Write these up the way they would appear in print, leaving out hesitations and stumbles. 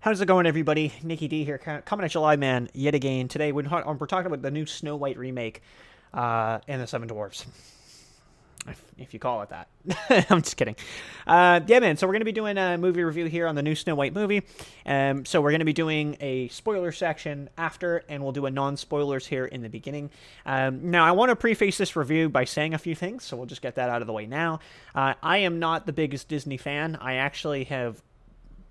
How's it going, everybody? Nikki D here, coming at you live, man, yet again. Today, we're talking about the new Snow White remake and the Seven Dwarfs, if you call it that. I'm just kidding. Yeah, man, so we're going to be doing a movie review here on the new Snow White movie. So we're going to be doing a spoiler section after, and we'll do a non-spoilers here in the beginning. Now, I want to preface this review by saying a few things, so we'll just get that out of the way now. I am not the biggest Disney fan. I actually have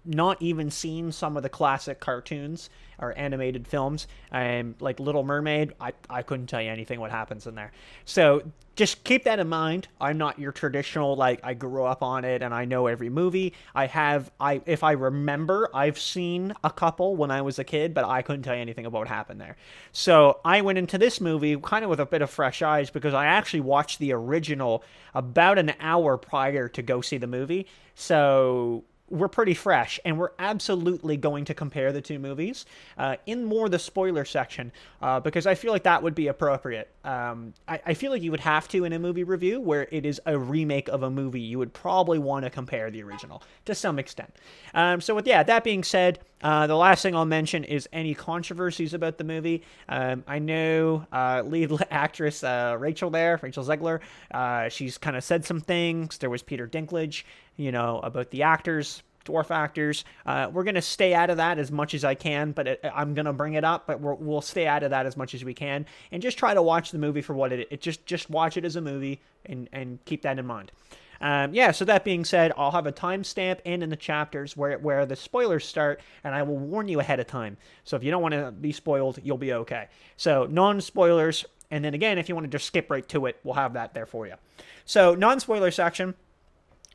not even seen some of the classic cartoons or animated films, like Little Mermaid. I couldn't tell you anything what happens in there. So just keep that in mind. I'm not your traditional, like, I grew up on it and I know every movie. If I remember, I've seen a couple when I was a kid, but I couldn't tell you anything about what happened there. So I went into this movie kind of with a bit of fresh eyes because I actually watched the original about an hour prior to go see the movie. So we're pretty fresh, and we're absolutely going to compare the two movies in more the spoiler section, because I feel like that would be appropriate. I feel like you would have to in a movie review where it is a remake of a movie. You would probably want to compare the original to some extent. So with that being said, the last thing I'll mention is any controversies about the movie. I know lead actress Rachel Zegler, she's kind of said some things. There was Peter Dinklage, about the dwarf actors. We're going to stay out of that as much as I can, but I'm going to bring it up, but we'll stay out of that as much as we can and just try to watch the movie for what it is. Just watch it as a movie and keep that in mind. So that being said, I'll have a timestamp in the chapters where the spoilers start, and I will warn you ahead of time. So if you don't want to be spoiled, you'll be okay. So non-spoilers, and then again, if you want to just skip right to it, we'll have that there for you. So non-spoiler section.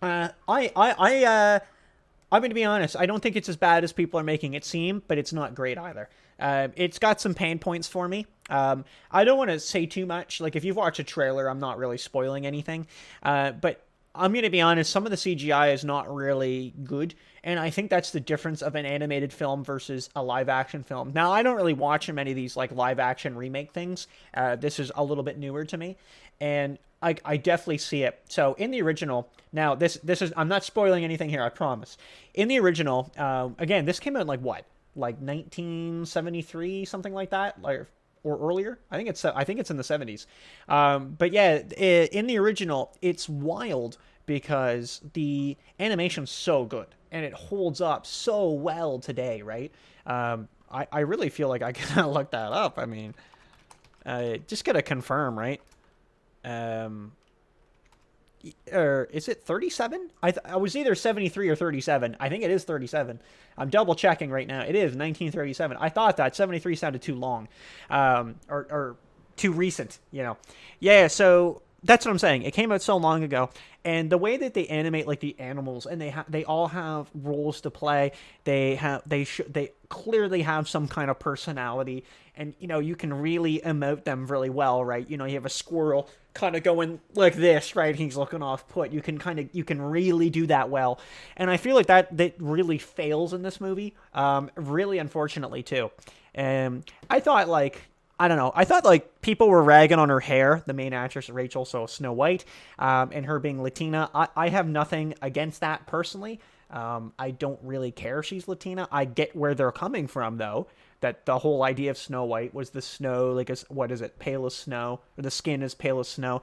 I'm going to be honest. I don't think it's as bad as people are making it seem, but it's not great either. It's got some pain points for me. I don't want to say too much. Like, if you've watched a trailer, I'm not really spoiling anything. But I'm going to be honest, some of the CGI is not really good, and I think that's the difference of an animated film versus a live-action film. Now, I don't really watch many of these, like, live-action remake things. This is a little bit newer to me, and I definitely see it. So, in the original, now, this is, I'm not spoiling anything here, I promise. In the original, again, this came out in, like, what? Like 1973, something like that? Like, or earlier. I think it's in the 70s. But yeah, in the original, it's wild because the animation's so good and it holds up so well today, right? I really feel like I gotta look that up. I mean, just gotta confirm, right? Or is it 37? I was either 73 or 37. I think it is 37. I'm double checking right now. It is 1937. I thought that 73 sounded too long, or too recent. Yeah. So that's what I'm saying. It came out so long ago, and the way that they animate, like, the animals, and they all have roles to play. They clearly have some kind of personality, and you can really emote them really well, right? You have a squirrel kind of going like this, right? He's looking off put. You can really do that well, and I feel like that really fails in this movie, really, unfortunately, too. I thought, like, I don't know. I thought, like, people were ragging on her hair, the main actress, Rachel, so Snow White, and her being Latina. I have nothing against that personally. I don't really care if she's Latina. I get where they're coming from, though, that the whole idea of Snow White was the snow, like, what is it, pale as snow, or the skin is pale as snow.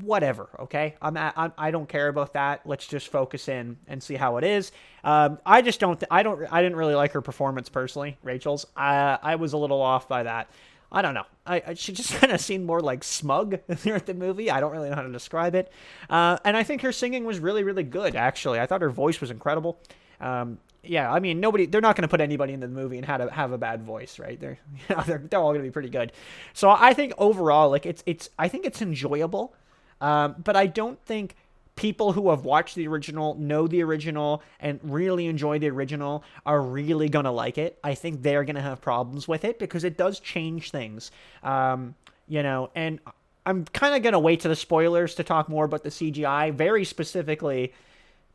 Whatever, okay? I don't care about that. Let's just focus in and see how it is. I didn't really like her performance personally, Rachel's. I was a little off by that. I don't know. She just kind of seemed more like smug here at the movie. I don't really know how to describe it. And I think her singing was really, really good, actually. I thought her voice was incredible. Yeah, I mean, they're not going to put anybody in the movie and have a bad voice, right? They're all going to be pretty good. So I think overall, like, I think it's enjoyable. But I don't think people who have watched the original, know the original, and really enjoy the original are really going to like it. I think they're going to have problems with it because it does change things. And I'm kind of going to wait to the spoilers to talk more about the CGI, very specifically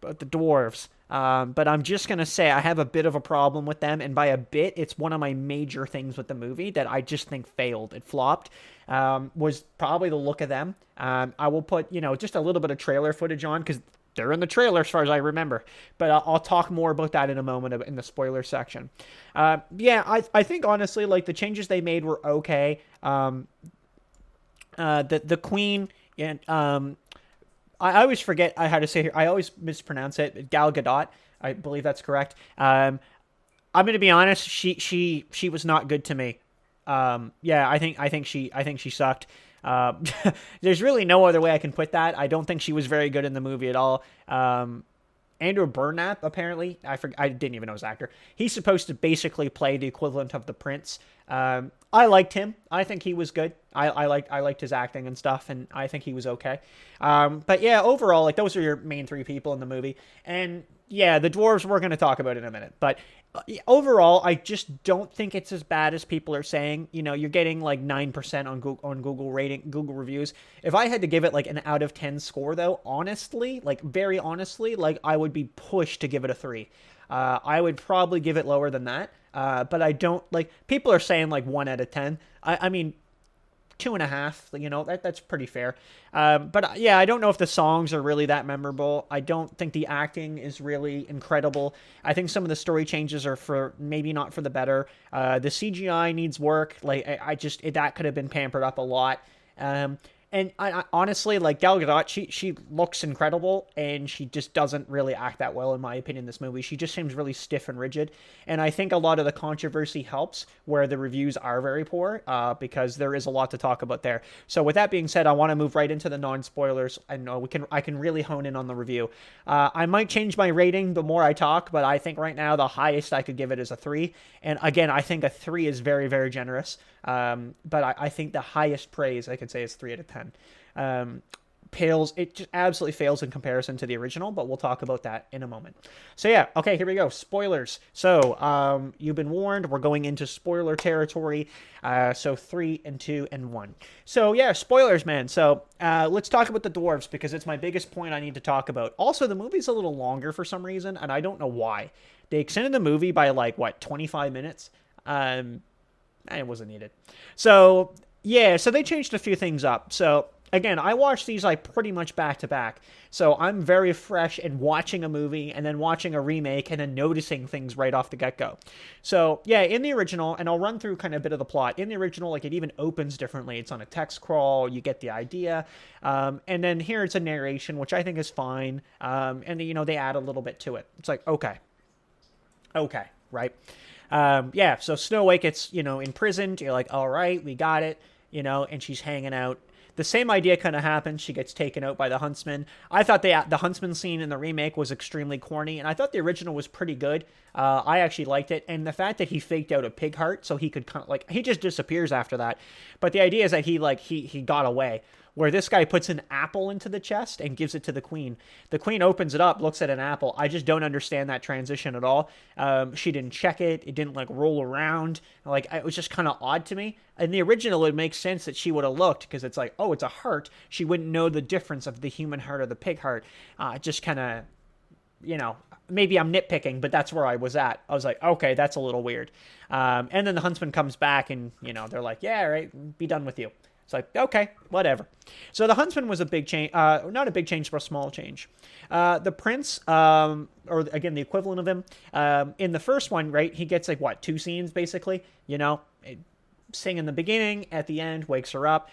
about the dwarves. But I'm just going to say I have a bit of a problem with them, and by a bit, it's one of my major things with the movie that I just think failed. It flopped, was probably the look of them. I will put, just a little bit of trailer footage on, because they're in the trailer as far as I remember. But I'll talk more about that in a moment in the spoiler section. Yeah, I think honestly, like the changes they made were okay. The Queen and I always forget how to say her. I always mispronounce it. Gal Gadot. I believe that's correct. I'm gonna be honest. She was not good to me. Yeah, I think she sucked. There's really no other way I can put that. I don't think she was very good in the movie at all. Andrew Burnap, apparently, I didn't even know his actor. He's supposed to basically play the equivalent of the Prince. I liked him. I think he was good. I liked his acting and stuff, and I think he was okay. But yeah, overall, like those are your main three people in the movie, and yeah, the dwarves we're going to talk about in a minute. But overall, I just don't think it's as bad as people are saying. You know, you're getting like 9% on Google rating, Google reviews. If I had to give it like an out of 10 score, though, honestly, like very honestly, like I would be pushed to give it a 3. I would probably give it lower than that. But I don't like people are saying like 1 out of 10. I mean, 2.5, you know, that's pretty fair. But yeah, I don't know if the songs are really that memorable. I don't think the acting is really incredible. I think some of the story changes are for maybe not for the better. The CGI needs work. Like that could have been pampered up a lot. And I honestly, like Gal Gadot, she looks incredible, and she just doesn't really act that well, in my opinion, in this movie. She just seems really stiff and rigid, and I think a lot of the controversy helps where the reviews are very poor, because there is a lot to talk about there. So with that being said, I want to move right into the non-spoilers. I know I can really hone in on the review. I might change my rating the more I talk, but I think right now the highest I could give it is a 3, and again, I think a 3 is very, very generous. But I think the highest praise I could say is 3 out of 10. It just absolutely fails in comparison to the original, but we'll talk about that in a moment. So yeah, okay, here we go. Spoilers. So, you've been warned. We're going into spoiler territory. So 3 and 2 and 1. So yeah, spoilers, man. So, let's talk about the dwarves because it's my biggest point I need to talk about. Also, the movie's a little longer for some reason, and I don't know why. They extended the movie by like, 25 minutes? It wasn't needed. So, yeah, so they changed a few things up. So, again, I watched these like pretty much back to back. So I'm very fresh in watching a movie and then watching a remake and then noticing things right off the get-go. So, yeah, in the original, and I'll run through kind of a bit of the plot. In the original, like it even opens differently. It's on a text crawl. You get the idea. And then here it's a narration, which I think is fine. And, you know, they add a little bit to it. It's like, okay, right? Yeah, so Snow White gets, imprisoned. You're like, all right, we got it, and she's hanging out. The same idea kind of happens. She gets taken out by the huntsman. I thought the huntsman scene in the remake was extremely corny, and I thought the original was pretty good. I actually liked it, and the fact that he faked out a pig heart so he could kind of, he just disappears after that. But the idea is that he got away. Where this guy puts an apple into the chest and gives it to the queen. The queen opens it up, looks at an apple. I just don't understand that transition at all. She didn't check it. It didn't, roll around. It was just kind of odd to me. In the original, it makes sense that she would have looked because it's like, oh, it's a heart. She wouldn't know the difference of the human heart or the pig heart. Just kind of, maybe I'm nitpicking, but that's where I was at. I was like, okay, that's a little weird. And then the huntsman comes back and, they're like, yeah, all right, be done with you. It's like, okay, whatever. So the huntsman was a big change, not a big change, but a small change. The prince, or again, the equivalent of him, in the first one, right, he gets 2 scenes, basically, sing in the beginning, at the end, wakes her up.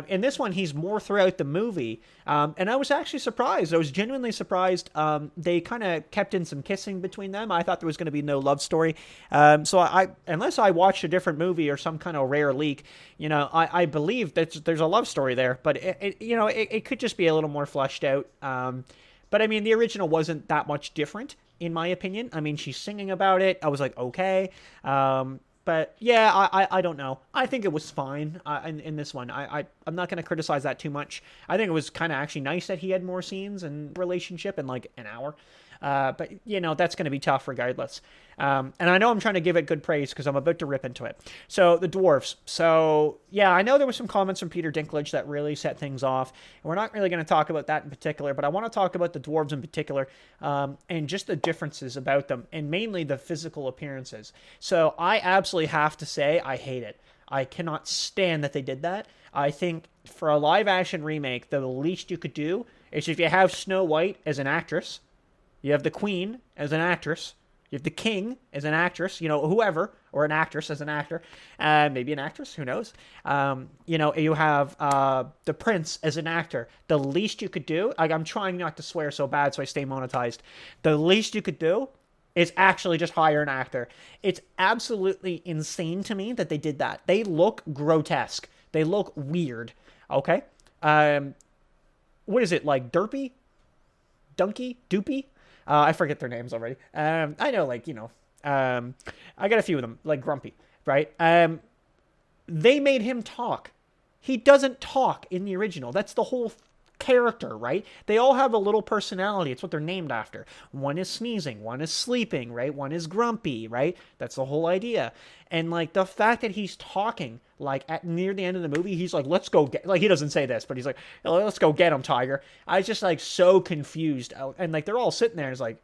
In this one, he's more throughout the movie, and I was actually surprised. I was genuinely surprised. They kind of kept in some kissing between them. I thought there was going to be no love story. So unless I watched a different movie or some kind of rare leak, I believe that there's a love story there, but it could just be a little more fleshed out. But I mean, the original wasn't that much different, in my opinion. I mean, she's singing about it. I was like, okay. But yeah, I don't know. I think it was fine in this one. I'm not going to criticize that too much. I think it was kind of actually nice that he had more scenes and relationship in an hour. But, that's going to be tough regardless. And I know I'm trying to give it good praise because I'm about to rip into it. So, the dwarves. So, yeah, I know there were some comments from Peter Dinklage that really set things off. And we're not really going to talk about that in particular, but I want to talk about the dwarves in particular and just the differences about them, and mainly the physical appearances. So, I absolutely have to say I hate it. I cannot stand that they did that. I think for a live-action remake, the least you could do is if you have Snow White as an actress, you have the Queen as an actress, you have the King as an actress, whoever, or an actress as an actor, maybe an actress, who knows? You have the Prince as an actor. The least you could do, I'm trying not to swear so bad so I stay monetized. The least you could do is actually just hire an actor. It's absolutely insane to me that they did that. They look grotesque. They look weird. Okay? What is it, like Derpy? Dunky? Doopy? I forget their names already. I know, I got a few of them, like Grumpy, right? They made him talk. He doesn't talk in the original. That's the whole character, right? They all have a little personality. It's what they're named after. One is sneezing, one is sleeping, right? One is grumpy, right? That's the whole idea. And the fact that he's talking, at near the end of the movie, he's like, let's go get, he doesn't say this, but he's like, let's go get him, Tiger. I was just so confused. And they're all sitting there and it's like,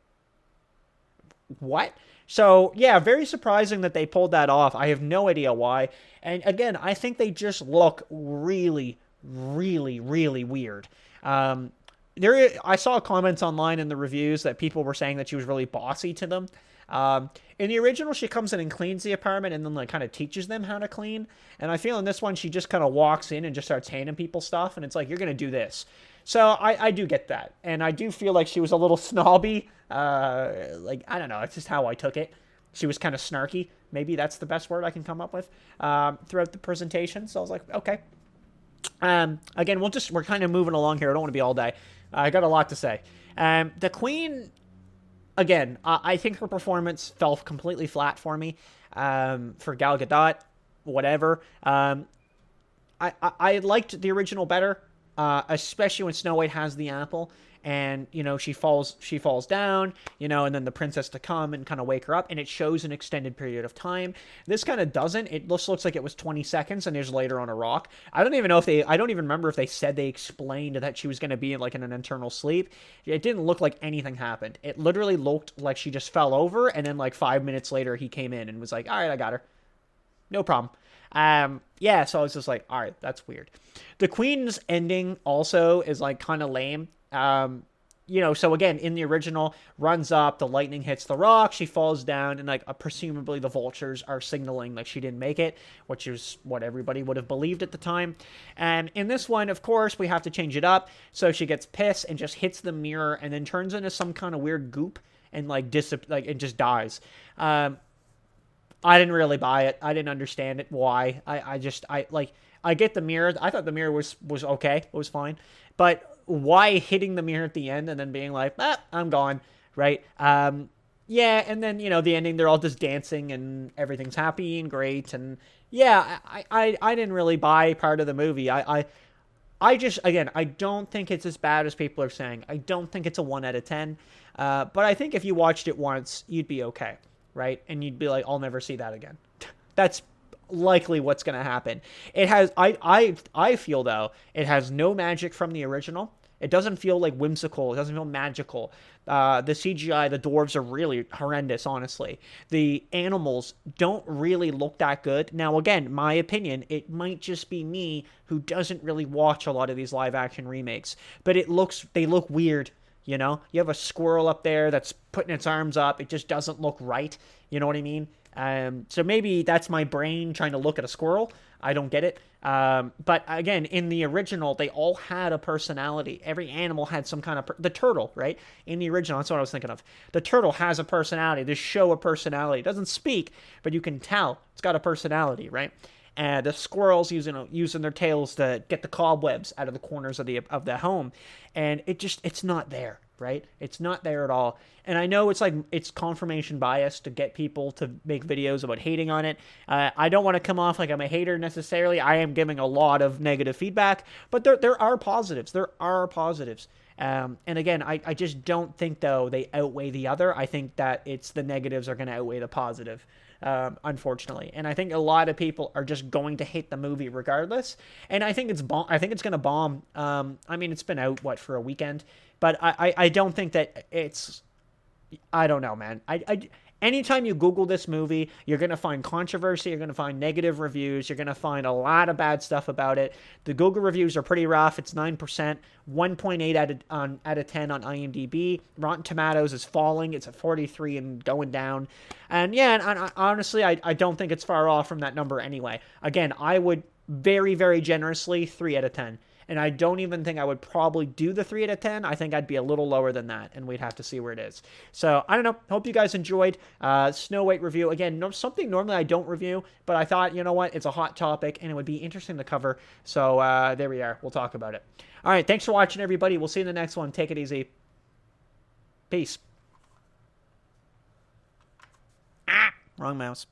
what? So yeah, very surprising that they pulled that off. I have no idea why. And again, I think they just look really, really, really weird. I saw comments online in the reviews that people were saying that she was really bossy to them. In the original, she comes in and cleans the apartment and then kind of teaches them how to clean. And I feel in this one, she just kind of walks in and just starts handing people stuff. And it's like, you're going to do this. So I do get that. And I do feel like she was a little snobby. I don't know. It's just how I took it. She was kind of snarky. Maybe that's the best word I can come up with throughout the presentation. So I was like, okay. Again, we're kind of moving along here. I don't want to be all day. I got a lot to say. The Queen, again, I think her performance fell completely flat for me. For Gal Gadot, whatever. I liked the original better, especially when Snow White has the apple. And, she falls down, and then the prince has to come and kind of wake her up, and it shows an extended period of time. This kind of doesn't. It just looks like it was 20 seconds and is later on a rock. I don't even remember if they said they explained that she was going to be in an internal sleep. It didn't look like anything happened. It literally looked like she just fell over, and then 5 minutes later he came in and was like, all right, I got her. No problem. Yeah, so I was just like, all right, that's weird. The Queen's ending also is kind of lame. So again, in the original, runs up, the lightning hits the rock, she falls down, and presumably the vultures are signaling she didn't make it, which is what everybody would have believed at the time. And in this one, of course, we have to change it up, so she gets pissed and just hits the mirror and then turns into some kind of weird goop and it just dies. I didn't really buy it. I didn't understand it. Why? I get the mirror. I thought the mirror was okay. It was fine. But why hitting the mirror at the end and then being like, I'm gone, right? Yeah, and then, the ending, they're all just dancing and everything's happy and great. And yeah, I didn't really buy part of the movie. I don't think it's as bad as people are saying. I don't think it's a 1 out of 10. But I think if you watched it once, you'd be okay, right? And you'd be like, I'll never see that again. That's likely what's going to happen. It has, I feel though, it has no magic from the original. It doesn't feel whimsical. It doesn't feel magical. The CGI, the dwarves are really horrendous, honestly. The animals don't really look that good. Now, again, my opinion, it might just be me who doesn't really watch a lot of these live-action remakes. But they look weird, You have a squirrel up there that's putting its arms up. It just doesn't look right. You know what I mean? So maybe that's my brain trying to look at a squirrel. I don't get it. But again, in the original, they all had a personality. Every animal had some kind of... the turtle, right? In the original, that's what I was thinking of. The turtle has a personality. They show a personality. It doesn't speak, but you can tell it's got a personality, right? And the squirrels using their tails to get the cobwebs out of the corners of the home. And it's not there, right? It's not there at all. And I know it's confirmation bias to get people to make videos about hating on it. I don't want to come off like I'm a hater necessarily. I am giving a lot of negative feedback, but there are positives. There are positives. And again, I just don't think, though, they outweigh the other. I think that it's the negatives are going to outweigh the positive. Unfortunately, and I think a lot of people are just going to hate the movie regardless, and I think it's going to bomb. I mean, it's been out for a weekend, but I don't think that it's... I don't know, man. Anytime you Google this movie, you're going to find controversy, you're going to find negative reviews, you're going to find a lot of bad stuff about it. The Google reviews are pretty rough. It's 9%, 1.8 out of 10 on IMDb. Rotten Tomatoes is falling. It's at 43 and going down. And yeah, honestly, I don't think it's far off from that number anyway. Again, I would very, very generously 3 out of 10. And I don't even think I would probably do the 3 out of 10. I think I'd be a little lower than that, and we'd have to see where it is. So, I don't know. Hope you guys enjoyed Snow White review. Again, something normally I don't review, but I thought, you know what? It's a hot topic, and it would be interesting to cover. So, there we are. We'll talk about it. All right. Thanks for watching, everybody. We'll see you in the next one. Take it easy. Peace. Wrong mouse.